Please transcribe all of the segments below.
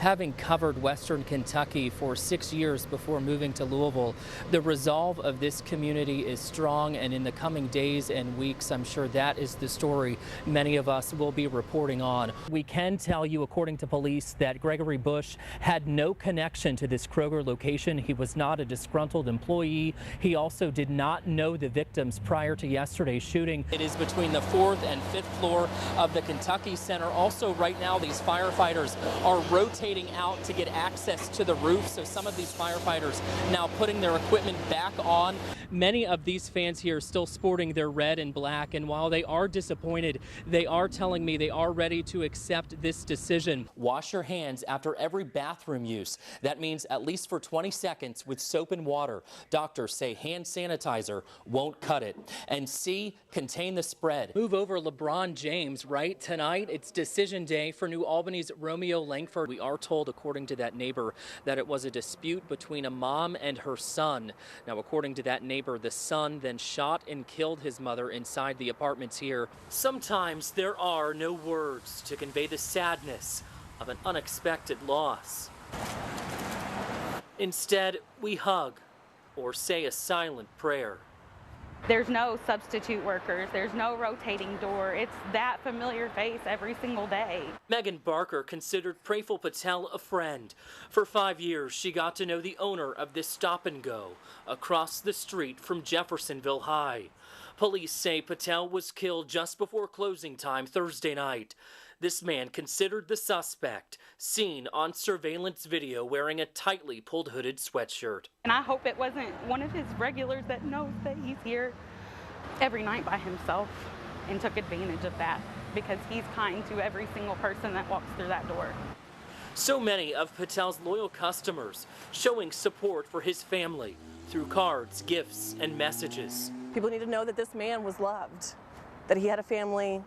Having covered Western Kentucky for 6 years before moving to Louisville, the resolve of this community is strong, and in the coming days and weeks, I'm sure that is the story many of us will be reporting on. We can tell you, according to police, that Gregory Bush had no connection to this Kroger location. He was not a disgruntled employee. He also did not know the victims prior to yesterday's shooting. It is between the 4th and 5th floor of the Kentucky Center. Also, right now, these firefighters are rotating out to get access to the roof, so some of these firefighters now putting their equipment back on. Many of these fans here still sporting their red and black, and while they are disappointed, they are telling me they are ready to accept this decision. Wash your hands after every bathroom use. That means at least for 20 seconds with soap and water. Doctors say hand sanitizer won't cut it. And C, contain the spread. Move over LeBron James, right? Tonight, it's decision day for New Albany's Romeo Langford. We are told, according to that neighbor, that it was a dispute between a mom and her son. Now, according to that neighbor, the son then shot and killed his mother inside the apartments here. Sometimes there are no words to convey the sadness of an unexpected loss. Instead, we hug or say a silent prayer. There's no substitute workers. There's no rotating door. It's that familiar face every single day. Megan Barker considered Praful Patel a friend. For 5 years, she got to know the owner of this stop and go across the street from Jeffersonville High. Police say Patel was killed just before closing time Thursday night. This man considered the suspect, seen on surveillance video wearing a tightly pulled hooded sweatshirt. And I hope it wasn't one of his regulars that knows that he's here every night by himself and took advantage of that, because he's kind to every single person that walks through that door. So many of Patel's loyal customers showing support for his family through cards, gifts, and messages. People need to know that this man was loved, that he had a family,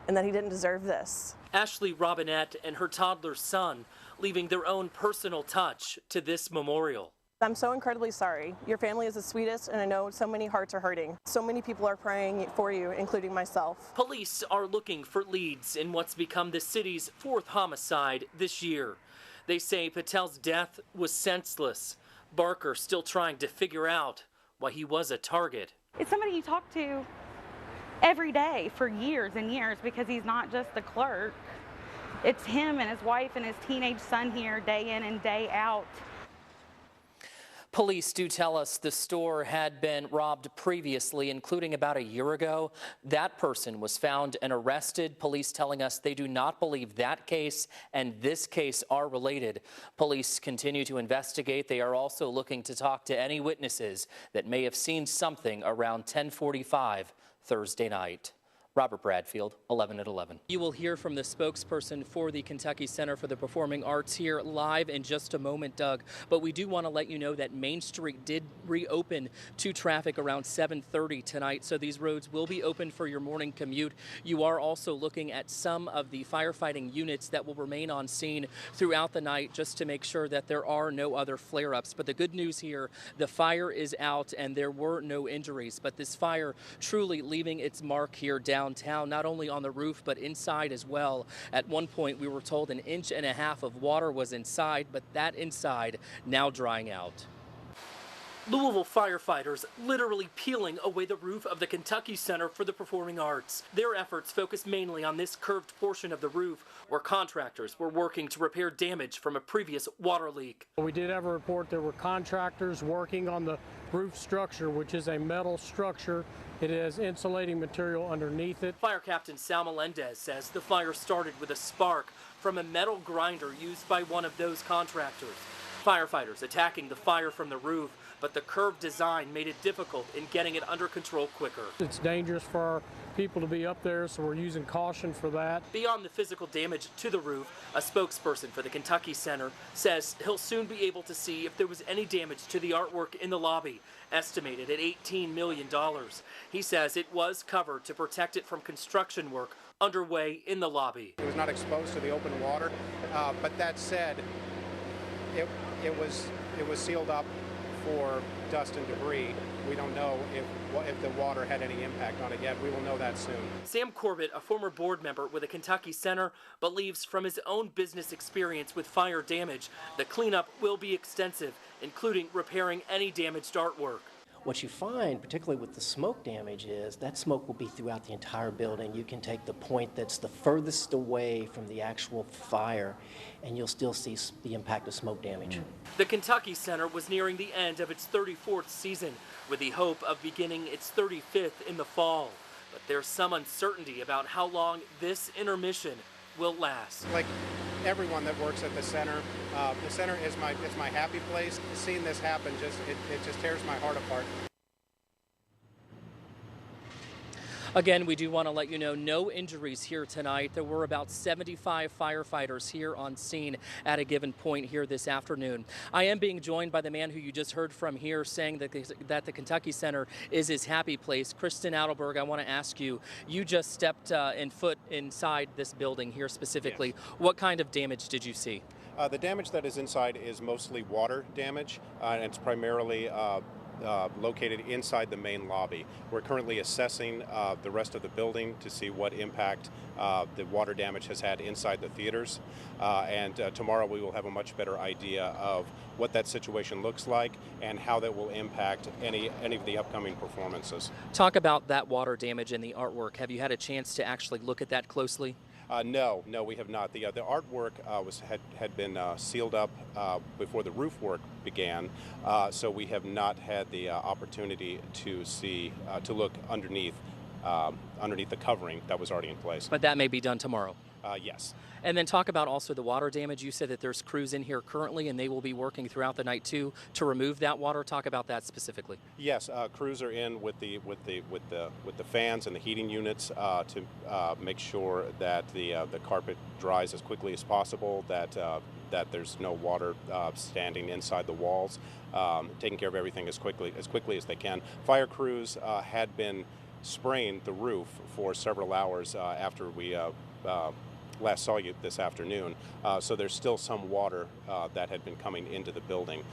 and that he didn't deserve this. Ashley Robinette and her toddler son leaving their own personal touch to this memorial. I'm so incredibly sorry. Your family is the sweetest, and I know so many hearts are hurting. So many people are praying for you, including myself. Police are looking for leads in what's become the city's 4th homicide this year. They say Patel's death was senseless. Barker still trying to figure out why he was a target. It's somebody you talk to every day for years and years, because he's not just the clerk. It's him and his wife and his teenage son here day in and day out. Police do tell us the store had been robbed previously, including about a year ago. That person was found and arrested. Police telling us they do not believe that case and this case are related. Police continue to investigate. They are also looking to talk to any witnesses that may have seen something around 10:45 Thursday night. Robert Bradfield, 11 at 11. You will hear from the spokesperson for the Kentucky Center for the Performing Arts here live in just a moment, Doug. But we do want to let you know that Main Street did reopen to traffic around 7:30 tonight, so these roads will be open for your morning commute. You are also looking at some of the firefighting units that will remain on scene throughout the night, just to make sure that there are no other flare-ups. But the good news here, the fire is out and there were no injuries. But this fire truly leaving its mark here downtown, not only on the roof but inside as well. At one point we were told 1.5 inches of water was inside, but that inside now drying out. Louisville firefighters literally peeling away the roof of the Kentucky Center for the Performing Arts. Their efforts focus mainly on this curved portion of the roof where contractors were working to repair damage from a previous water leak. We did have a report there were contractors working on the roof structure, which is a metal structure. It has insulating material underneath it. Fire Captain Sal Melendez says the fire started with a spark from a metal grinder used by one of those contractors. Firefighters attacking the fire from the roof, but the curved design made it difficult in getting it under control quicker. It's dangerous for our people to be up there, so we're using caution for that. Beyond the physical damage to the roof, a spokesperson for the Kentucky Center says he'll soon be able to see if there was any damage to the artwork in the lobby, estimated at $18 million. He says it was covered to protect it from construction work underway in the lobby. It was not exposed to the open water, but that said, it was sealed up for dust and debris. We don't know if the water had any impact on it yet. We will know that soon. Sam Corbett, a former board member with the Kentucky Center, believes from his own business experience with fire damage, the cleanup will be extensive, including repairing any damaged artwork. What you find, particularly with the smoke damage, is that smoke will be throughout the entire building. You can take the point that's the furthest away from the actual fire, and you'll still see the impact of smoke damage. The Kentucky Center was nearing the end of its 34th season, with the hope of beginning its 35th in the fall. But there's some uncertainty about how long this intermission will last. Like everyone that works at the center is my happy place. Seeing this happen it just tears my heart apart. Again, we do want to let you know no injuries here tonight. There were about 75 firefighters here on scene at a given point here this afternoon. I am being joined by the man who you just heard from here saying that the Kentucky Center is his happy place. Kristen Adelberg, I want to ask you, you just stepped foot inside this building here specifically. Yes. What kind of damage did you see? The damage that is inside is mostly water damage, and it's primarily located inside the main lobby. We're currently assessing the rest of the building to see what impact the water damage has had inside the theaters. And tomorrow we will have a much better idea of what that situation looks like and how that will impact any of the upcoming performances. Talk about that water damage in the artwork. Have you had a chance to actually look at that closely? No, we have not. The artwork had been sealed up before the roof work began, so we have not had the opportunity to see to look underneath the covering that was already in place. But that may be done tomorrow. Yes. And then talk about also the water damage. You said that there's crews in here currently, and they will be working throughout the night too to remove that water. Talk about that specifically. Yes, crews are in with the fans and the heating units to make sure that the carpet dries as quickly as possible. That there's no water standing inside the walls. Taking care of everything as quickly as they can. Fire crews had been spraying the roof for several hours after we last saw you this afternoon, so there's still some water that had been coming into the building.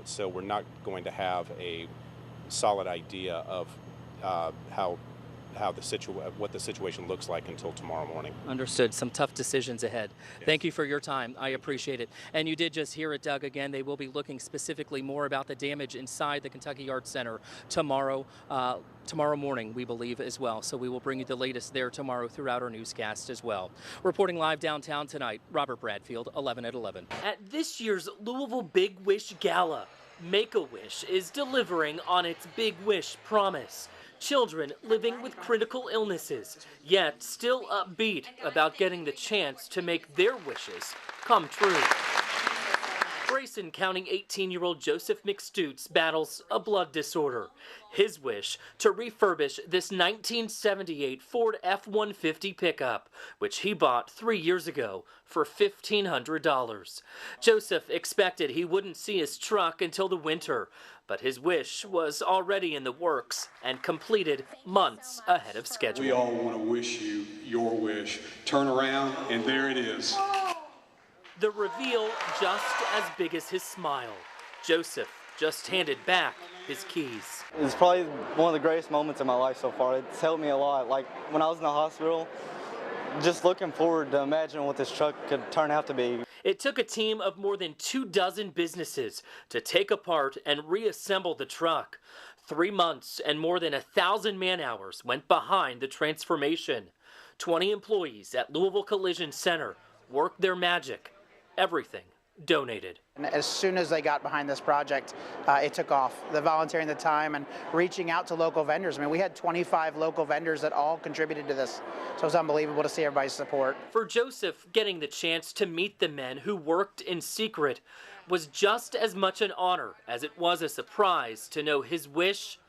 So we're not going to have a solid idea of what the situation looks like until tomorrow morning. Understood. Some tough decisions ahead. Yes. Thank you for your time. I appreciate it. And you did just hear it, Doug. Again, they will be looking specifically more about the damage inside the Kentucky Arts Center tomorrow morning, we believe, as well. So we will bring you the latest there tomorrow throughout our newscast as well. Reporting live downtown tonight, Robert Bradfield, 11 at 11. At this year's Louisville Big Wish Gala, Make-A-Wish is delivering on its Big Wish promise. Children living with critical illnesses, yet still upbeat about getting the chance to make their wishes come true. Grayson County 18-year-old Joseph McStutes battles a blood disorder. His wish to refurbish this 1978 Ford F-150 pickup, which he bought 3 years ago for $1,500. Joseph expected he wouldn't see his truck until the winter, but his wish was already in the works and completed months ahead of schedule. We all want to wish you your wish. Turn around, and there it is. The reveal just as big as his smile. Joseph just handed back his keys. It's probably one of the greatest moments of my life so far. It's helped me a lot. Like when I was in the hospital, just looking forward to imagining what this truck could turn out to be. It took a team of more than 24 businesses to take apart and reassemble the truck. 3 months and more than 1,000 man-hours went behind the transformation. 20 employees at Louisville Collision Center worked their magic. Everything donated. And as soon as they got behind this project, it took off. The volunteering the time and reaching out to local vendors. I mean, we had 25 local vendors that all contributed to this. So it was unbelievable to see everybody's support. For Joseph, getting the chance to meet the men who worked in secret was just as much an honor as it was a surprise to know his wish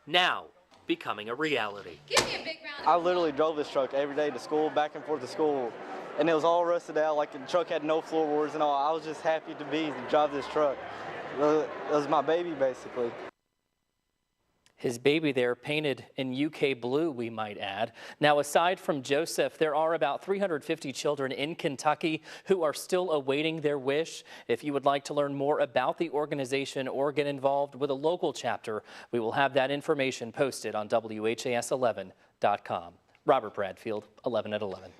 now becoming a reality. Give me a big round. I literally drove this truck every day to school, back and forth to school. And it was all rusted out, like the truck had no floorboards and all. I was just happy to drive this truck. It was my baby, basically. His baby there painted in UK blue, we might add. Now, aside from Joseph, there are about 350 children in Kentucky who are still awaiting their wish. If you would like to learn more about the organization or get involved with a local chapter, we will have that information posted on WHAS11.com. Robert Bradfield, 11 at 11.